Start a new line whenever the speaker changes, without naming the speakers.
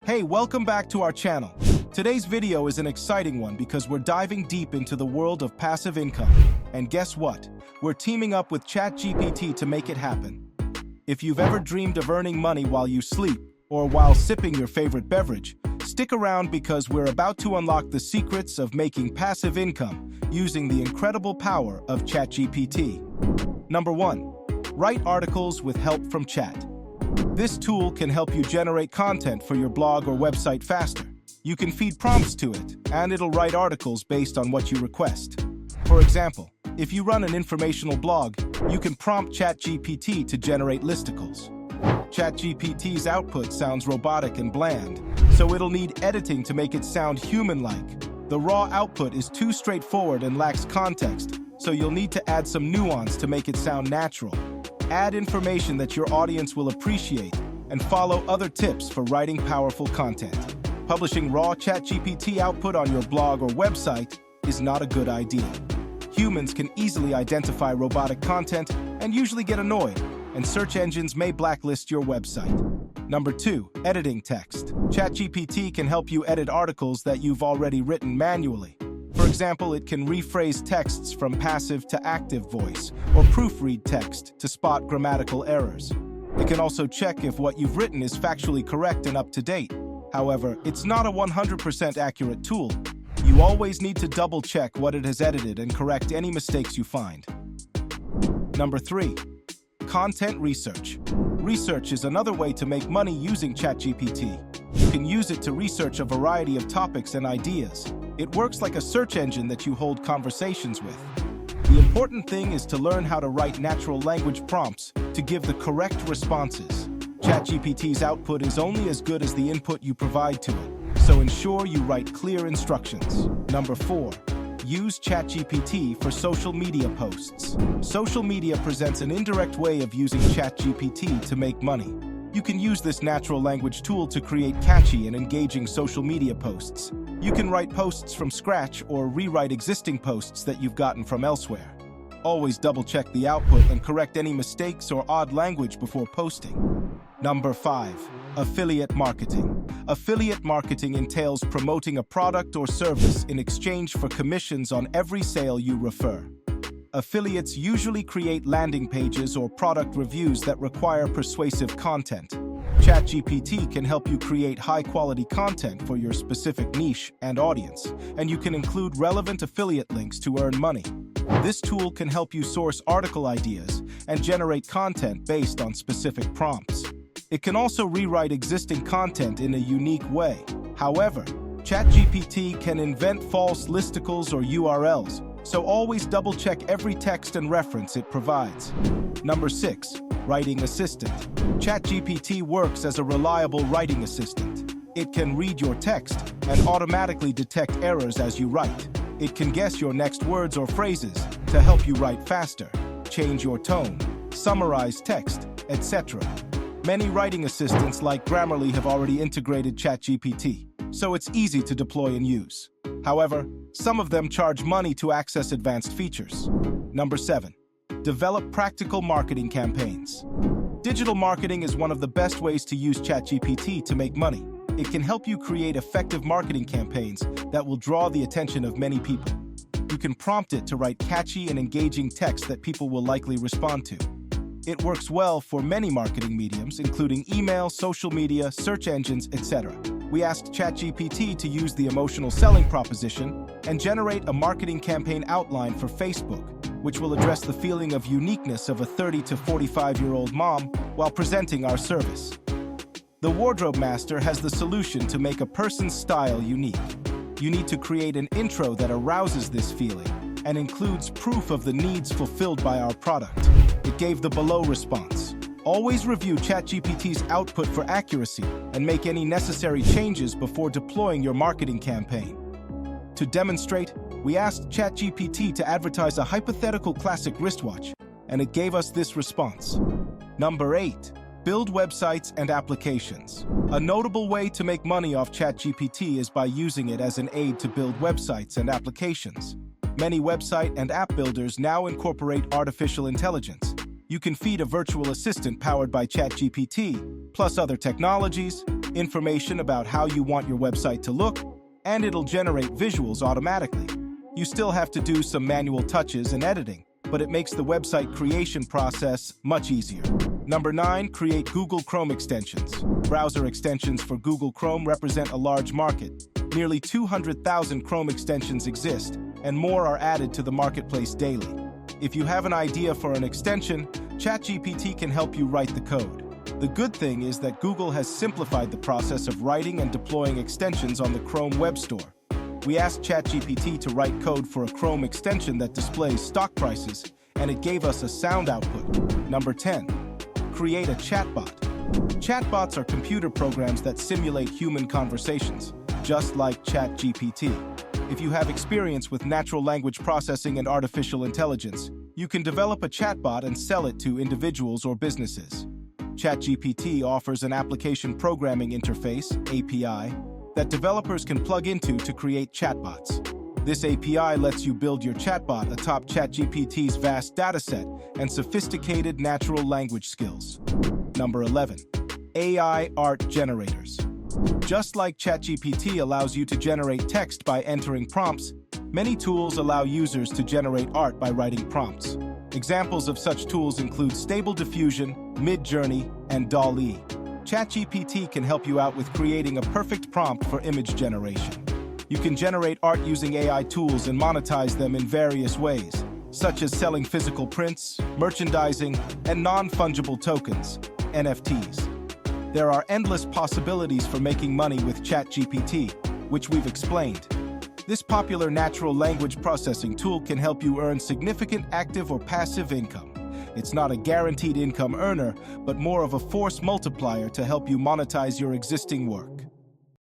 Hey, welcome back to our channel. Today's video is an exciting one because we're diving deep into the world of passive income. And guess what? We're teaming up with ChatGPT to make it happen. If you've ever dreamed of earning money while you sleep or while sipping your favorite beverage, stick around because we're about to unlock the secrets of making passive income using the incredible power of ChatGPT. Number 1. Write articles with help from Chat. This tool can help you generate content for your blog or website faster. You can feed prompts to it, and it'll write articles based on what you request. For example, if you run an informational blog, you can prompt ChatGPT to generate listicles. ChatGPT's output sounds robotic and bland, so it'll need editing to make it sound human-like. The raw output is too straightforward and lacks context, so you'll need to add some nuance to make it sound natural. Add information that your audience will appreciate, and follow other tips for writing powerful content. Publishing raw ChatGPT output on your blog or website is not a good idea. Humans can easily identify robotic content and usually get annoyed, and search engines may blacklist your website. Number 2. Editing text. ChatGPT can help you edit articles that you've already written manually. For example, it can rephrase texts from passive to active voice, or proofread text to spot grammatical errors. It can also check if what you've written is factually correct and up to date. However, it's not a 100% accurate tool. You always need to double-check what it has edited and correct any mistakes you find. Number 3. Content research. Research is another way to make money using ChatGPT. You can use it to research a variety of topics and ideas. It works like a search engine that you hold conversations with. The important thing is to learn how to write natural language prompts to give the correct responses. ChatGPT's output is only as good as the input you provide to it, so ensure you write clear instructions. Number 4. Use ChatGPT for social media posts. Social media presents an indirect way of using ChatGPT to make money. You can use this natural language tool to create catchy and engaging social media posts. You can write posts from scratch or rewrite existing posts that you've gotten from elsewhere. Always double-check the output and correct any mistakes or odd language before posting. Number 5. Affiliate marketing. Affiliate marketing entails promoting a product or service in exchange for commissions on every sale you refer. Affiliates usually create landing pages or product reviews that require persuasive content. ChatGPT can help you create high-quality content for your specific niche and audience, and you can include relevant affiliate links to earn money. This tool can help you source article ideas and generate content based on specific prompts. It can also rewrite existing content in a unique way. However, ChatGPT can invent false listicles or URLs, so always double-check every text and reference it provides. Number 6. Writing assistant. ChatGPT works as a reliable writing assistant. It can read your text and automatically detect errors as you write. It can guess your next words or phrases to help you write faster, change your tone, summarize text, etc. Many writing assistants like Grammarly have already integrated ChatGPT, so it's easy to deploy and use. However, some of them charge money to access advanced features. Number 7. Develop practical marketing campaigns. Digital marketing is one of the best ways to use ChatGPT to make money. It can help you create effective marketing campaigns that will draw the attention of many people. You can prompt it to write catchy and engaging text that people will likely respond to. It works well for many marketing mediums, including email, social media, search engines, etc. We asked ChatGPT to use the emotional selling proposition and generate a marketing campaign outline for Facebook, which will address the feeling of uniqueness of a 30 to 45-year-old mom while presenting our service. The Wardrobe Master has the solution to make a person's style unique. You need to create an intro that arouses this feeling and includes proof of the needs fulfilled by our product. It gave the below response. Always review ChatGPT's output for accuracy and make any necessary changes before deploying your marketing campaign. To demonstrate, we asked ChatGPT to advertise a hypothetical classic wristwatch, and it gave us this response. Number 8. Build websites and applications. A notable way to make money off ChatGPT is by using it as an aid to build websites and applications. Many website and app builders now incorporate artificial intelligence. You can feed a virtual assistant powered by ChatGPT, plus other technologies, information about how you want your website to look, and it'll generate visuals automatically. You still have to do some manual touches and editing, but it makes the website creation process much easier. Number 9, create Google Chrome extensions. Browser extensions for Google Chrome represent a large market. Nearly 200,000 Chrome extensions exist, and more are added to the marketplace daily. If you have an idea for an extension, ChatGPT can help you write the code. The good thing is that Google has simplified the process of writing and deploying extensions on the Chrome Web Store. We asked ChatGPT to write code for a Chrome extension that displays stock prices, and it gave us a sound output. Number 10, create a chatbot. Chatbots are computer programs that simulate human conversations, just like ChatGPT. If you have experience with natural language processing and artificial intelligence, you can develop a chatbot and sell it to individuals or businesses. ChatGPT offers an application programming interface, API, that developers can plug into to create chatbots. This API lets you build your chatbot atop ChatGPT's vast dataset and sophisticated natural language skills. Number 11, AI art generators. Just like ChatGPT allows you to generate text by entering prompts, many tools allow users to generate art by writing prompts. Examples of such tools include Stable Diffusion, Midjourney, and DALL-E. ChatGPT can help you out with creating a perfect prompt for image generation. You can generate art using AI tools and monetize them in various ways, such as selling physical prints, merchandising, and non-fungible tokens, NFTs. There are endless possibilities for making money with ChatGPT, which we've explained. This popular natural language processing tool can help you earn significant active or passive income. It's not a guaranteed income earner, but more of a force multiplier to help you monetize your existing work.